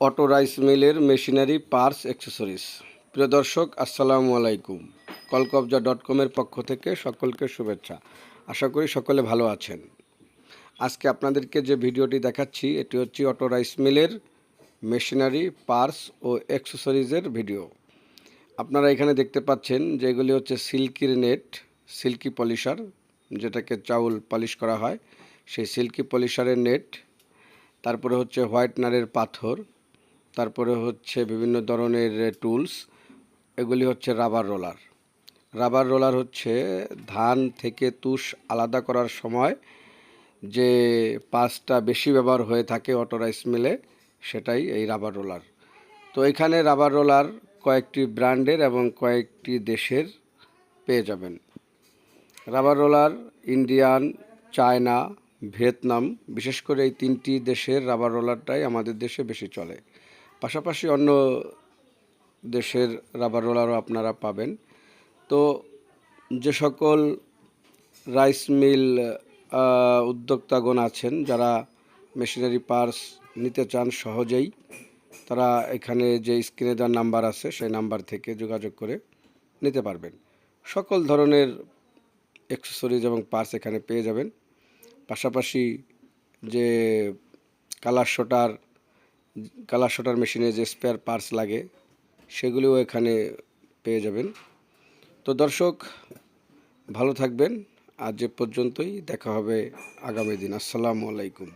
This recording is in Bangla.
অটো রাইস মিলের মেশিনারি পার্টস অ্যাক্সেসরিজ। প্রিয় দর্শক, আসসালামু আলাইকুম। কলকবজা.com-এর পক্ষ থেকে সকলকে শুভেচ্ছা। আশা করি সকলে ভালো আছেন। আজকে আপনাদেরকে যে ভিডিওটি দেখাচ্ছি এটি হচ্ছে অটো রাইস মিলের মেশিনারি পার্টস ও অ্যাক্সেসরিজের ভিডিও। আপনারা এখানে দেখতে পাচ্ছেন যে এগুলি হচ্ছে সিল্কির নেট, সিল্কি পলিশার, যেটাকে চাউল পলিশ করা হয় সেই সিল্কি পলিশারের নেট। তারপরে হচ্ছে হোয়াইটনারের পাথর, তারপরে হচ্ছে বিভিন্ন ধরনের টুলস। এগুলি হচ্ছে রাবার রোলার। রাবার রোলার হচ্ছে ধান থেকে তুষ আলাদা করার সময় যে পার্টসটা বেশি ব্যবহার হয়ে থাকে অটো রাইস মিলে, সেটাই এই রাবার রোলার। তো এখানে রাবার রোলার কয়েকটি ব্র্যান্ডের এবং কয়েকটি দেশের পেয়ে যাবেন। Rubber roller Indian, China, Vietnam, বিশেষ করে এই তিনটি দেশের রাবার রোলারটাই আমাদের দেশে বেশি চলে। পাশাপাশি অন্য দেশের রাবার রোলারও আপনারা পাবেন। তো যে সকল রাইস মিল উদ্যোক্তাগণ আছেন যারা মেশিনারি পার্টস নিতে চান সহজেই, তারা এখানে যে স্ক্রিনে দেওয়ার নাম্বার আছে সেই নাম্বার থেকে যোগাযোগ করে নিতে পারবেন। সকল ধরনের অ্যাক্সেসরিজ এবং পার্টস এখানে পেয়ে যাবেন। পাশাপাশি যে কালার শটার মেশিনে যে স্পেয়ার পার্টস লাগে সেগুলিও এখানে পেয়ে যাবেন। তো দর্শক, ভালো থাকবেন। আজ এ পর্যন্তই, দেখা হবে আগামী দিন। আসসালামু আলাইকুম।